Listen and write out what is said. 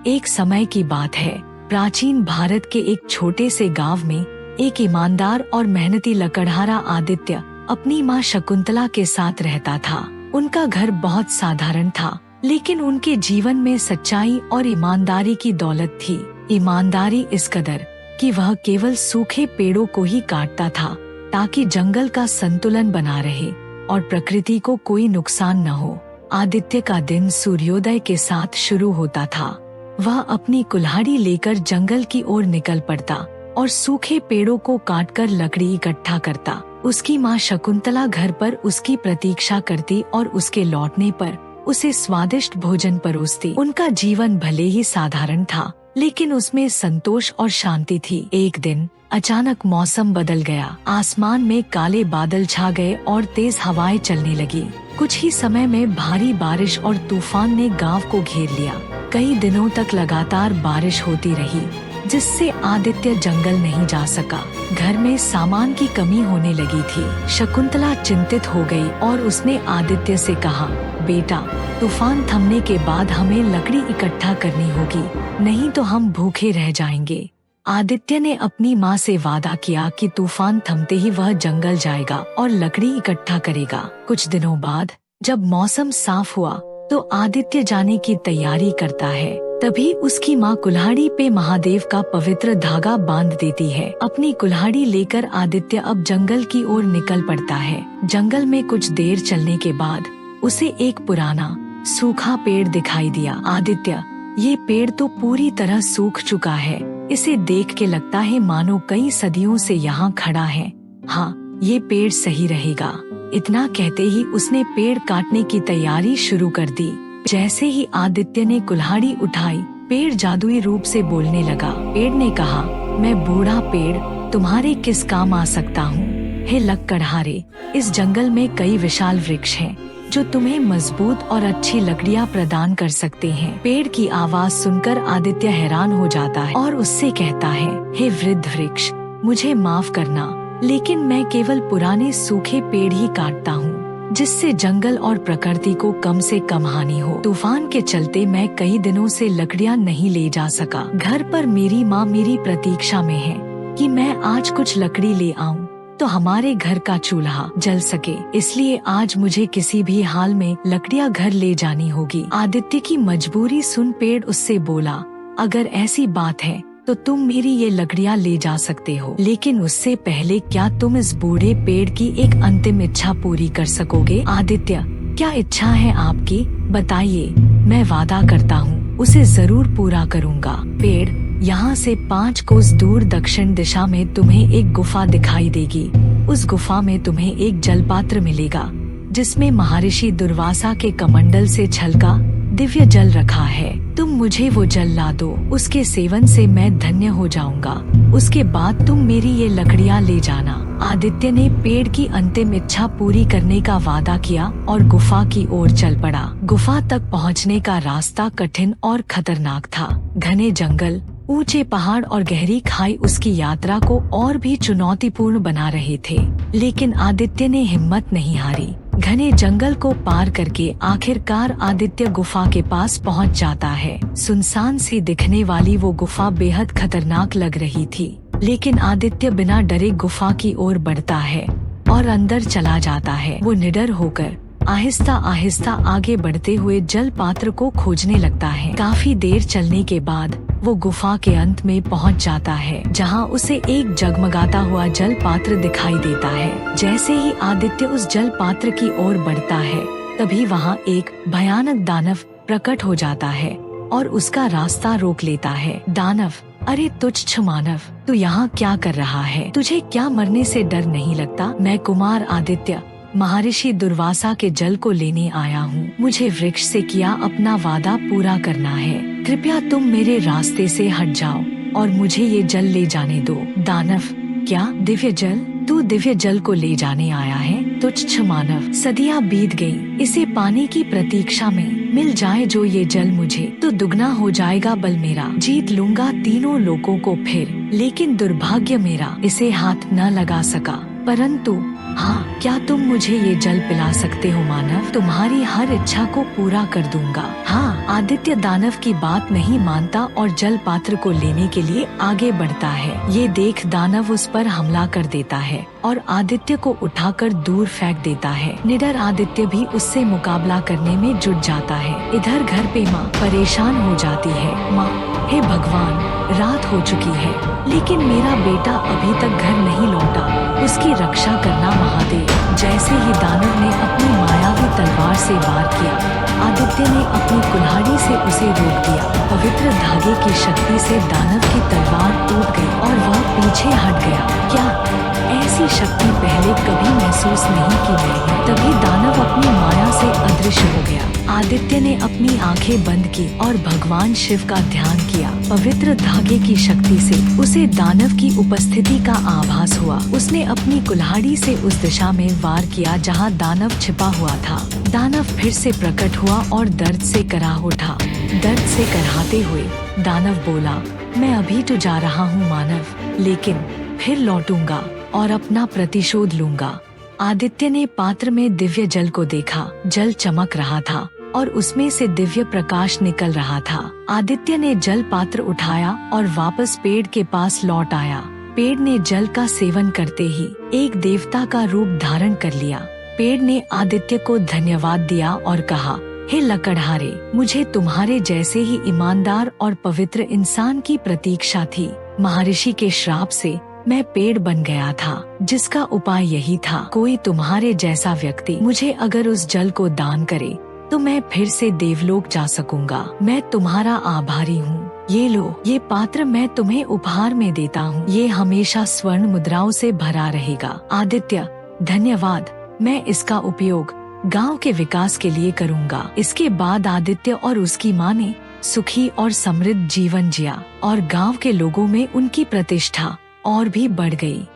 एक समय की बात है। प्राचीन भारत के एक छोटे से गांव में एक ईमानदार और मेहनती लकड़हारा आदित्य अपनी माँ शकुंतला के साथ रहता था। उनका घर बहुत साधारण था, लेकिन उनके जीवन में सच्चाई और ईमानदारी की दौलत थी। ईमानदारी इस कदर कि वह केवल सूखे पेड़ों को ही काटता था ताकि जंगल का संतुलन बना रहे और प्रकृति को कोई नुकसान न हो। आदित्य का दिन सूर्योदय के साथ शुरू होता था। वह अपनी कुल्हाड़ी लेकर जंगल की ओर निकल पड़ता और सूखे पेड़ों को काटकर लकड़ी इकट्ठा करता। उसकी माँ शकुंतला घर पर उसकी प्रतीक्षा करती और उसके लौटने पर उसे स्वादिष्ट भोजन परोसती। उनका जीवन भले ही साधारण था, लेकिन उसमें संतोष और शांति थी। एक दिन अचानक मौसम बदल गया। आसमान में काले बादल छा गए और तेज हवाएं चलने लगी। कुछ ही समय में भारी बारिश और तूफान ने गांव को घेर लिया। कई दिनों तक लगातार बारिश होती रही, जिससे आदित्य जंगल नहीं जा सका। घर में सामान की कमी होने लगी थी। शकुंतला चिंतित हो गई और उसने आदित्य से कहा, बेटा, तूफान थमने के बाद हमें लकड़ी इकट्ठा करनी होगी, नहीं तो हम भूखे रह जाएंगे। आदित्य ने अपनी माँ से वादा किया कि तूफान थमते ही वह जंगल जाएगा और लकड़ी इकट्ठा करेगा। कुछ दिनों बाद जब मौसम साफ हुआ तो आदित्य जाने की तैयारी करता है। तभी उसकी माँ कुल्हाड़ी पे महादेव का पवित्र धागा बांध देती है। अपनी कुल्हाड़ी लेकर आदित्य अब जंगल की ओर निकल पड़ता है। जंगल में कुछ देर चलने के बाद उसे एक पुराना सूखा पेड़ दिखाई दिया। आदित्य, ये पेड़ तो पूरी तरह सूख चुका है। इसे देख के लगता है मानो कई सदियों से यहाँ खड़ा है। हाँ, ये पेड़ सही रहेगा। इतना कहते ही उसने पेड़ काटने की तैयारी शुरू कर दी। जैसे ही आदित्य ने कुल्हाड़ी उठाई, पेड़ जादुई रूप से बोलने लगा। पेड़ ने कहा, मैं बूढ़ा पेड़ तुम्हारे किस काम आ सकता हूँ? हे लकड़हारे, इस जंगल में कई विशाल वृक्ष हैं जो तुम्हें मजबूत और अच्छी लकड़ियाँ प्रदान कर सकते हैं। पेड़ की आवाज सुनकर आदित्य हैरान हो जाता है और उससे कहता है, हे वृद्ध वृक्ष, मुझे माफ करना, लेकिन मैं केवल पुराने सूखे पेड़ ही काटता हूँ, जिससे जंगल और प्रकृति को कम से कम हानि हो। तूफान के चलते मैं कई दिनों से लकड़ियाँ नहीं ले जा सका। घर पर मेरी माँ मेरी प्रतीक्षा में है कि मैं आज कुछ लकड़ी ले आऊँ तो हमारे घर का चूल्हा जल सके, इसलिए आज मुझे किसी भी हाल में लकड़ियाँ घर ले जानी होगी। आदित्य की मजबूरी सुन पेड़ उससे बोला, अगर ऐसी बात है तो तुम मेरी ये लकड़ियाँ ले जा सकते हो, लेकिन उससे पहले क्या तुम इस बूढ़े पेड़ की एक अंतिम इच्छा पूरी कर सकोगे? आदित्य, क्या इच्छा है आपकी? बताइए, मैं वादा करता हूँ उसे जरूर पूरा करूँगा। पेड़, यहाँ से 5 कोस दूर दक्षिण दिशा में तुम्हें एक गुफा दिखाई देगी। उस गुफा में तुम्हें एक जलपात्र मिलेगा जिसमें महर्षि दुर्वासा के कमंडल से छलका दिव्य जल रखा है। तुम मुझे वो जल ला दो, उसके सेवन से मैं धन्य हो जाऊंगा। उसके बाद तुम मेरी ये लकड़ियाँ ले जाना। आदित्य ने पेड़ की अंतिम इच्छा पूरी करने का वादा किया और गुफा की ओर चल पड़ा। गुफा तक पहुँचने का रास्ता कठिन और खतरनाक था। घने जंगल, ऊंचे पहाड़ और गहरी खाई उसकी यात्रा को और भी चुनौतीपूर्ण बना रहे थे, लेकिन आदित्य ने हिम्मत नहीं हारी। घने जंगल को पार करके आखिरकार आदित्य गुफा के पास पहुंच जाता है। सुनसान सी दिखने वाली वो गुफा बेहद खतरनाक लग रही थी, लेकिन आदित्य बिना डरे गुफा की ओर बढ़ता है और अंदर चला जाता है। वो निडर होकर आहिस्ता आहिस्ता आगे बढ़ते हुए जल पात्र को खोजने लगता है। काफी देर चलने के बाद वो गुफा के अंत में पहुंच जाता है, जहां उसे एक जगमगाता हुआ जल पात्र दिखाई देता है। जैसे ही आदित्य उस जल पात्र की ओर बढ़ता है, तभी वहां एक भयानक दानव प्रकट हो जाता है और उसका रास्ता रोक लेता है। दानव, अरे तुच्छ मानव, तू यहाँ क्या कर रहा है? तुझे क्या मरने से डर नहीं लगता? मैं कुमार आदित्य महर्षि दुर्वासा के जल को लेने आया हूँ। मुझे वृक्ष से किया अपना वादा पूरा करना है। कृपया तुम मेरे रास्ते से हट जाओ और मुझे ये जल ले जाने दो। दानव, क्या दिव्य जल? तू दिव्य जल को ले जाने आया है? तुच्छ मानव, सदियाँ बीत गयी, इसे पाने की प्रतीक्षा में मिल जाए जो ये जल मुझे, तो दुगना हो जाएगा बल मेरा। जीत लूंगा तीनों लोगों को फिर, लेकिन दुर्भाग्य मेरा इसे हाथ न लगा सका। परंतु हाँ, क्या तुम मुझे ये जल पिला सकते हो मानव? तुम्हारी हर इच्छा को पूरा कर दूंगा। हाँ, आदित्य दानव की बात नहीं मानता और जल पात्र को लेने के लिए आगे बढ़ता है। ये देख दानव उस पर हमला कर देता है और आदित्य को उठाकर दूर फेंक देता है। निडर आदित्य भी उससे मुकाबला करने में जुट जाता है। इधर घर पे माँ परेशान हो जाती है। माँ, हे भगवान, रात हो चुकी है लेकिन मेरा बेटा अभी तक घर नहीं लौटा, उसकी रक्षा करना महादेव। जैसे ही दानव ने अपनी मायावी तलवार से वार किया, आदित्य ने अपनी कुल्हाड़ी से उसे रोक दिया। पवित्र धागे की शक्ति से दानव की तलवार टूट गई और वह पीछे हट गया। क्या ऐसी शक्ति पहले कभी महसूस नहीं की मैंने। तभी दानव अपनी माया से अदृश्य हो गया। आदित्य ने अपनी आंखें बंद की और भगवान शिव का ध्यान किया। पवित्र धागे की शक्ति से उसे दानव की उपस्थिति का आभास हुआ। उसने अपनी कुल्हाड़ी से उस दिशा में वार किया जहां दानव छिपा हुआ था। दानव फिर से प्रकट हुआ और दर्द से कराह उठा। दर्द से कराहते हुए दानव बोला, मैं अभी तो जा रहा हूँ मानव, लेकिन फिर लौटूंगा और अपना प्रतिशोध लूंगा। आदित्य ने पात्र में दिव्य जल को देखा। जल चमक रहा था और उसमें से दिव्य प्रकाश निकल रहा था। आदित्य ने जल पात्र उठाया और वापस पेड़ के पास लौट आया। पेड़ ने जल का सेवन करते ही एक देवता का रूप धारण कर लिया। पेड़ ने आदित्य को धन्यवाद दिया और कहा, हे लकड़हारे, मुझे तुम्हारे जैसे ही ईमानदार और पवित्र इंसान की प्रतीक्षा थी। महर्षि के श्राप से मैं पेड़ बन गया था, जिसका उपाय यही था। कोई तुम्हारे जैसा व्यक्ति मुझे अगर उस जल को दान करे तो मैं फिर से देवलोक जा सकूंगा। मैं तुम्हारा आभारी हूँ। ये लो, ये पात्र मैं तुम्हें उपहार में देता हूँ। ये हमेशा स्वर्ण मुद्राओं से भरा रहेगा। आदित्य, धन्यवाद। मैं इसका उपयोग गांव के विकास के लिए करूंगा। इसके बाद आदित्य और उसकी माँ ने सुखी और समृद्ध जीवन जिया और गांव के लोगों में उनकी प्रतिष्ठा और भी बढ़ गई।